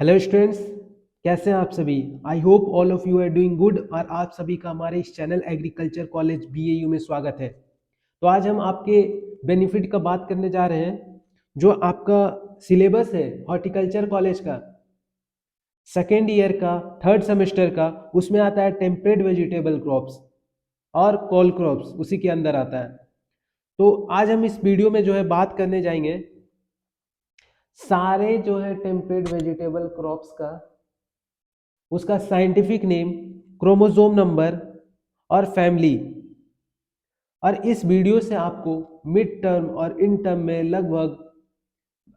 Hello students, कैसे हैं आप सभी। I hope all of you are doing good और आप सभी का हमारे इस चैनल एग्रीकल्चर कॉलेज बीएयू में स्वागत है। तो आज हम आपके बेनिफिट का बात करने जा रहे हैं। जो आपका सिलेबस है हॉर्टिकल्चर कॉलेज का सेकेंड ईयर का थर्ड सेमेस्टर का, उसमें आता है टेम्परेट वेजिटेबल क्रॉप्स और कोल क्रॉप्स, उसी के अंदर आता है। तो आज हम इस वीडियो में जो है बात करने जाएंगे सारे जो है टेम्परेट वेजिटेबल क्रॉप्स का, उसका साइंटिफिक नेम, क्रोमोसोम नंबर और फैमिली। और इस वीडियो से आपको मिड टर्म और इन टर्म में लगभग,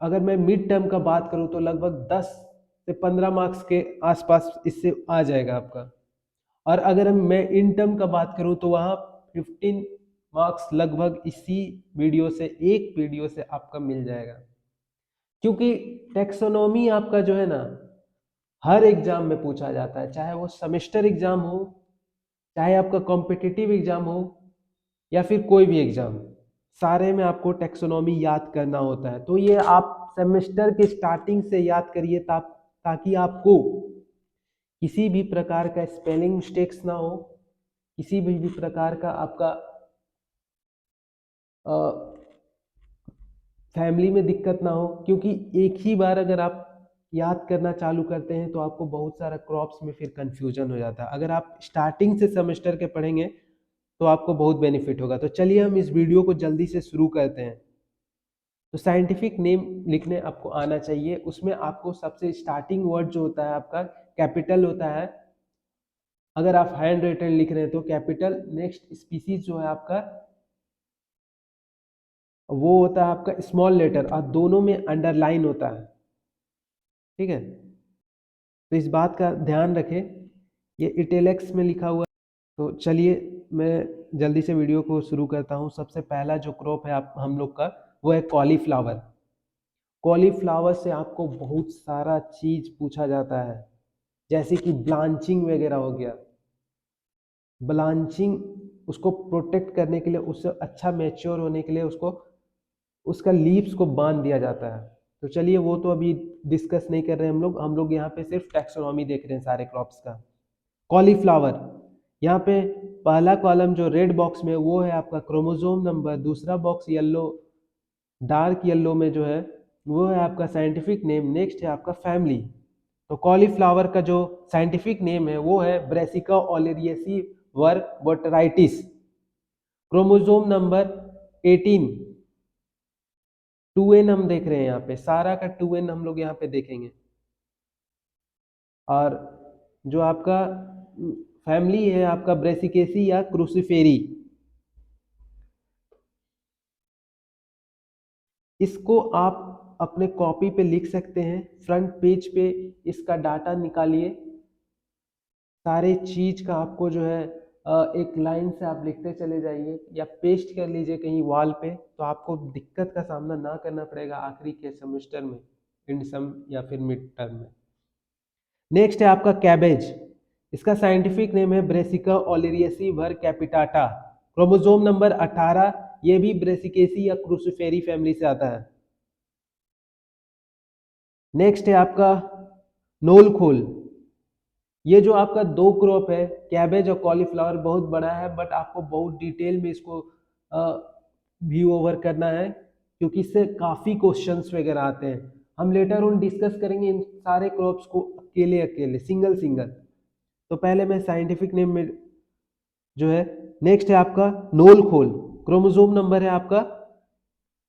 अगर मैं मिड टर्म का बात करूं तो लगभग 10 से 15 मार्क्स के आसपास इससे आ जाएगा आपका। और अगर मैं इन टर्म का बात करूं तो वहां 15 मार्क्स लगभग इसी वीडियो से, एक वीडियो से आपका मिल जाएगा। क्योंकि टेक्सोनॉमी आपका जो है ना, हर एग्जाम में पूछा जाता है, चाहे वो सेमेस्टर एग्जाम हो, चाहे आपका कॉम्पिटिटिव एग्जाम हो या फिर कोई भी एग्जाम, सारे में आपको टेक्सोनॉमी याद करना होता है। तो ये आप सेमेस्टर के स्टार्टिंग से याद करिए ताकि आपको किसी भी प्रकार का स्पेलिंग मिस्टेक्स ना हो, किसी भी प्रकार का आपका फैमिली में दिक्कत ना हो। क्योंकि एक ही बार अगर आप याद करना चालू करते हैं तो आपको बहुत सारा क्रॉप्स में फिर कंफ्यूजन हो जाता है। अगर आप स्टार्टिंग से सेमेस्टर के पढ़ेंगे तो आपको बहुत बेनिफिट होगा। तो चलिए हम इस वीडियो को जल्दी से शुरू करते हैं। तो साइंटिफिक नेम लिखने आपको आना चाहिए। उसमें आपको सबसे स्टार्टिंग वर्ड जो होता है आपका कैपिटल होता है। अगर आप हैंड रिटन लिख रहे हैं तो कैपिटल। नेक्स्ट स्पीसीज जो है आपका, वो होता है आपका स्मॉल लेटर और दोनों में अंडरलाइन होता है। ठीक है, तो इस बात का ध्यान रखें, ये इटैलिक्स में लिखा हुआ है। तो चलिए मैं जल्दी से वीडियो को शुरू करता हूँ। सबसे पहला जो क्रॉप है आप हम लोग का, वो है कॉलीफ्लावर। कॉलीफ्लावर से आपको बहुत सारा चीज पूछा जाता है, जैसे कि ब्लांचिंग वगैरह हो गया। ब्लांचिंग, उसको प्रोटेक्ट करने के लिए, उससे अच्छा मैच्योर होने के लिए उसको, उसका लीव्स को बांध दिया जाता है। तो चलिए वो तो अभी डिस्कस नहीं कर रहे हैं हम लोग यहाँ पे सिर्फ टैक्सोनॉमी देख रहे हैं सारे क्रॉप्स का। कॉलीफ्लावर, यहाँ पे पहला कॉलम जो रेड बॉक्स में, वो है आपका क्रोमोसोम नंबर। दूसरा बॉक्स येलो, डार्क येलो में जो है, वो है आपका साइंटिफिक नेम। नेक्स्ट है आपका फैमिली। तो कॉलीफ्लावर का जो साइंटिफिक नेम है वो है brassica oleracea var botrytis. Chromosome number 18। 2n हम देख रहे हैं यहाँ पे, सारा का 2n हम लोग यहाँ पे देखेंगे। और जो आपका फैमिली है आपका ब्रेसिकेसी या क्रूसीफेरी। इसको आप अपने कॉपी पे लिख सकते हैं, फ्रंट पेज पे इसका डाटा निकालिए। सारे चीज का आपको जो है एक लाइन से आप लिखते चले जाइए या पेस्ट कर लीजिए कहीं वॉल पे, तो आपको दिक्कत का सामना ना करना पड़ेगा आखिरी के सेमेस्टर में, इन सम या फिर मिड टर्म में। नेक्स्ट है आपका कैबेज। इसका साइंटिफिक नेम है ब्रेसिका ओलेरियसी भर कैपिटाटा। Chromosome number 18। ये भी ब्रेसिकेसी या क्रूसीफेरी फैमिली से आता है। नेक्स्ट है आपका नोल खोल। ये जो आपका दो क्रॉप है, कैबेज और कॉलीफ्लावर, बहुत बड़ा है, बट आपको बहुत डिटेल में इसको व्यू ओवर करना है, क्योंकि इससे काफी क्वेश्चंस वगैरह आते हैं। हम लेटर ऑन डिस्कस करेंगे इन सारे क्रॉप्स को अकेले अकेले, सिंगल सिंगल। तो पहले मैं साइंटिफिक नेम में जो है, नेक्स्ट है आपका नोल खोल। क्रोमोसोम नंबर है आपका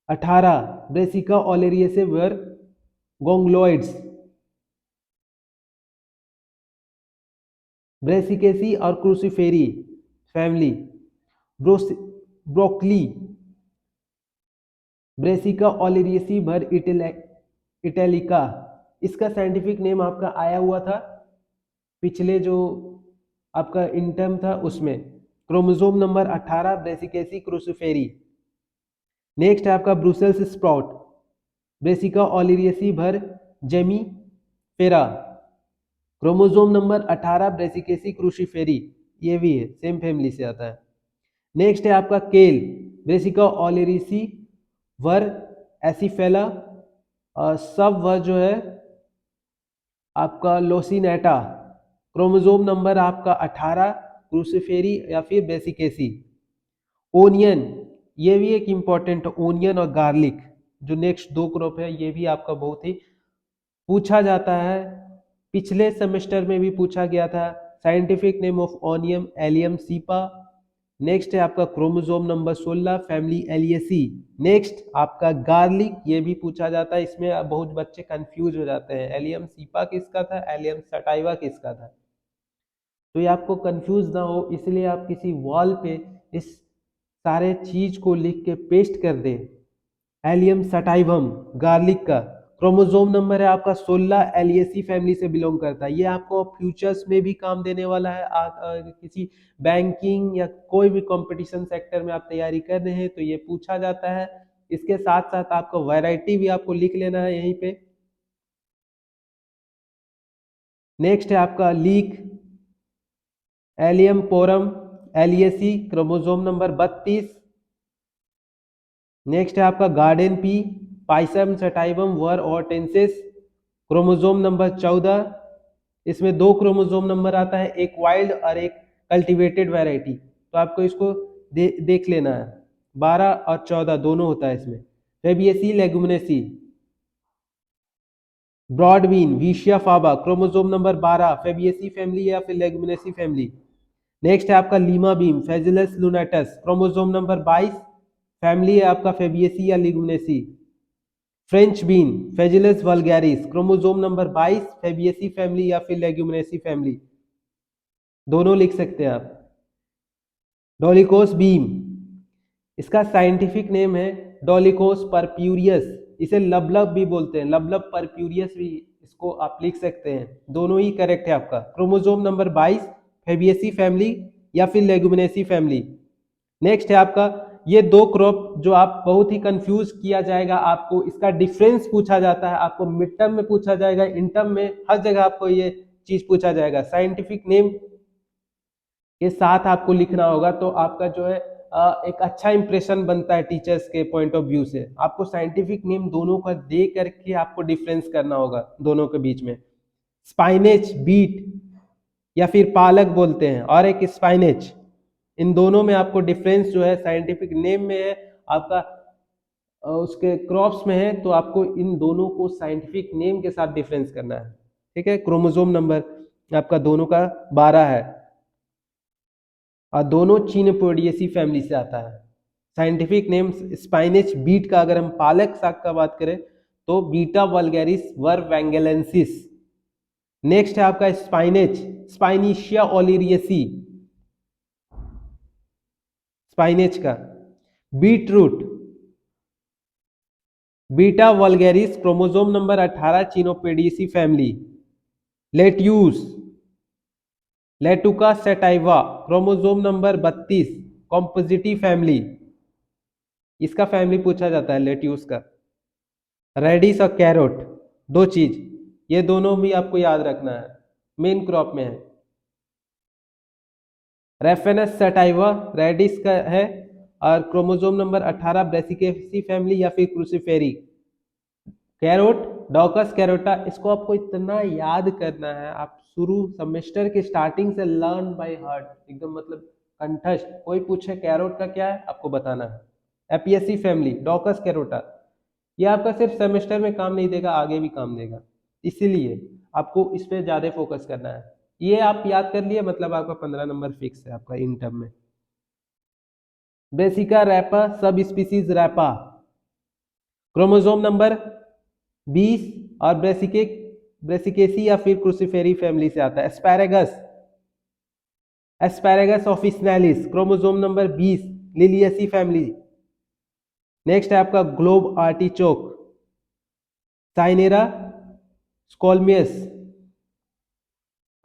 18। ब्रेसिका ओलेरियसे वर गोंग्लोइड्स। ब्रेसिकेसी और क्रूसीफेरी फैमिली। ब्रोकली, ब्रेसिका ओलेरियसी भर इटैलिका। इसका साइंटिफिक नेम आपका आया हुआ था पिछले जो आपका इंटर्म था उसमें। क्रोमोसोम नंबर 18, ब्रेसिकेसी क्रूसीफेरी। नेक्स्ट है आपका ब्रुसेल्स स्प्राउट, ब्रेसिका ओलेरियसी भर जेमी फेरा। क्रोमोसोम नंबर 18, ब्रेसिकेसी क्रूसीफेरी। ये भी है, सेम फैमिली से आता है। नेक्स्ट है आपका केल, ब्रेसिका ओलेरिसी वर एसिफेला। सब वह जो है आपका लोसिनेटा, क्रोमोसोम नंबर आपका 18, क्रूसिफेरी या फिर ब्रेसिकेसी। ओनियन, ये भी एक इम्पॉर्टेंट, ओनियन और गार्लिक जो नेक्स्ट दो क्रॉप है, ये भी आपका बहुत ही पूछा जाता है, पिछले सेमेस्टर में भी पूछा गया था। Scientific name of onion allium cepa. Next है आपका chromosome number 16, family alliaceae. Next आपका गार्लिक, ये भी पूछा जाता है, इसमें बहुत बच्चे कंफ्यूज हो जाते हैं, एलियम सीपा किसका था, एलियम सटाइवा किसका था। तो ये आपको कंफ्यूज ना हो इसलिए आप किसी वॉल पे इस सारे चीज को लिख के पेस्ट कर दे। एलियम सटाइवम गार्लिक का क्रोमोसोम नंबर है आपका 16, एलियसी फैमिली से बिलोंग करता है। ये आपको फ्यूचर्स में भी काम देने वाला है। किसी बैंकिंग या कोई भी कंपटीशन सेक्टर में आप तैयारी कर रहे हैं तो ये पूछा जाता है। इसके साथ साथ आपको वैरायटी भी आपको लिख लेना है यहीं पे। नेक्स्ट है आपका leek, allium porrum alliaceae, chromosome number 32। Next है आपका garden pea, pisum sativum var hortense, chromosome number 14। इसमें दो क्रोमोसोम नंबर आता है, एक वाइल्ड और एक कल्टीवेटेड वैरायटी, तो आपको इसको देख लेना है। 12 और 14 दोनों होता है इसमें। Fabaceae leguminosae, broad bean vicia faba, chromosome number 12, fabaceae family या फिर लेगुमिनेसी फैमिली। नेक्स्ट है आपका lima bean phaseolus lunatus, chromosome number 22, family है आपका फेबियसी या leguminosae. French bean phaseolus vulgaris, chromosome number 22, fabaceae family या फिर लेग्यूमिनेसी फैमिली, दोनों लिख सकते हैं आप। डोलिकोस बीम, इसका साइंटिफिक नेम है डोलिकोस परप्यूरियस, इसे लबलब भी बोलते हैं, लबलब परप्यूरियस भी इसको आप लिख सकते हैं, दोनों ही करेक्ट है आपका। क्रोमोसोम नंबर 22, फेबियसी फैमिली या फिर लेग्यूमिनेसी फैमिली। नेक्स्ट है आपका ये दो क्रॉप जो आप बहुत ही कंफ्यूज किया जाएगा, आपको इसका डिफरेंस पूछा जाता है, आपको मिड टर्म में पूछा जाएगा, इन टर्म में, हर जगह आपको ये चीज पूछा जाएगा। साइंटिफिक नेम के साथ आपको लिखना होगा तो आपका जो है एक अच्छा इंप्रेशन बनता है टीचर्स के पॉइंट ऑफ व्यू से। आपको साइंटिफिक नेम दोनों का दे करके आपको डिफरेंस करना होगा दोनों के बीच में। स्पाइनेच बीट या फिर पालक बोलते हैं, और एक स्पाइनेच, इन दोनों में आपको डिफरेंस जो है साइंटिफिक नेम में है, आपका उसके क्रॉप्स में है, तो आपको इन दोनों को साइंटिफिक नेम के साथ डिफरेंस करना है। ठीक है, क्रोमोसोम नंबर आपका दोनों का 12 है और दोनों चीनोपोडियेसी फैमिली से आता है। साइंटिफिक नेम स्पाइनेच बीट का, अगर हम पालक साग का बात करें तो beta vulgaris var bengalensis. Next है आपका स्पाइनेच, स्पाइनिशिया ओलिरियसी, स्पाइनेच का। Beet root, beta vulgaris, chromosome number 18, chenopodiaceae family. Lettuce, lactuca sativa, chromosome number 32, compositae family, इसका फैमिली पूछा जाता है लेट्यूस का। रेडिस और कैरोट, दो चीज, ये दोनों भी आपको याद रखना है, मेन क्रॉप में है। रेफेनस सेटाइवा रेडिस का है, और क्रोमोसोम नंबर 18, ब्रेसिकेसी फैमिली या फिर क्रूसिफेरी। कैरोट डॉकस कैरोटा, इसको आपको इतना याद करना है, आप शुरू सेमेस्टर के स्टार्टिंग से लर्न बाय हार्ट, एकदम मतलब कंठस्थ। कोई पूछे कैरोट का क्या है आपको बताना है। एपियसी फैमिली, डॉकस कैरोटा, ये आपका सिर्फ सेमेस्टर में काम नहीं देगा, आगे भी काम देगा, इसीलिए आपको इस पे ज्यादा फोकस करना है। ये आप याद कर लिए मतलब आपका 15 नंबर फिक्स है आपका इन टर्म में। Brassica rapa sub species rapa, chromosome number 20 और ब्रेसिकेसी या फिर क्रूसिफेरी फैमिली से आता है। Asparagus, asparagus officinalis, chromosome number 20, liliaceae family. Next है आपका globe artichoke, cynara scolymus,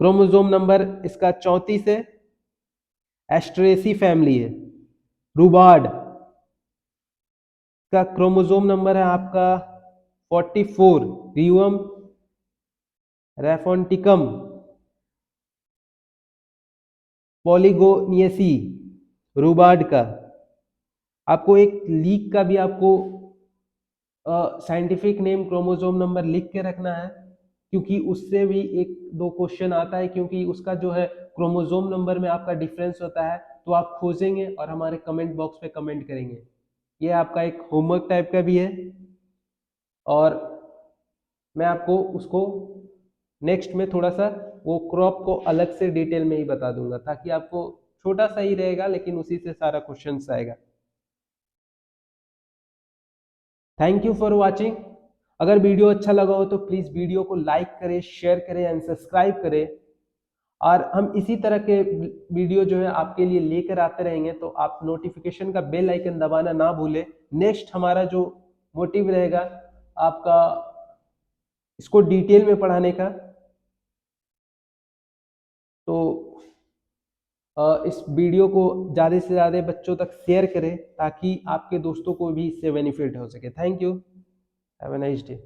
chromosome number इसका 34 है, एस्ट्रेसी फैमिली है। रूबार्ड का क्रोमोसोम नंबर है आपका 44, रिवम रेफोन्टिकम, पॉलीगोनियसी, रूबार्ड का। आपको एक लीक का भी आपको साइंटिफिक नेम क्रोमोसोम नंबर लिख के रखना है। क्योंकि उससे भी एक दो क्वेश्चन आता है, क्योंकि उसका जो है क्रोमोसोम नंबर में आपका डिफरेंस होता है। तो आप खोजेंगे और हमारे कमेंट बॉक्स पे कमेंट करेंगे। ये आपका एक होमवर्क टाइप का भी है, और मैं आपको उसको नेक्स्ट में थोड़ा सा वो क्रॉप को अलग से डिटेल में ही बता दूंगा, ताकि आपको छोटा सा ही रहेगा लेकिन उसी से सारा क्वेश्चन आएगा। Thank you for watching. अगर वीडियो अच्छा लगा हो तो प्लीज वीडियो को लाइक करें, शेयर करें एंड सब्सक्राइब करें, और हम इसी तरह के वीडियो जो है आपके लिए लेकर आते रहेंगे। तो आप नोटिफिकेशन का बेल आइकन दबाना ना भूलें। नेक्स्ट हमारा जो मोटिव रहेगा आपका इसको डिटेल में पढ़ाने का। तो इस वीडियो को ज़्यादा से ज़्यादा बच्चों तक शेयर करें, ताकि आपके दोस्तों को भी इससे बेनिफिट हो सके। Thank you. Have a nice day.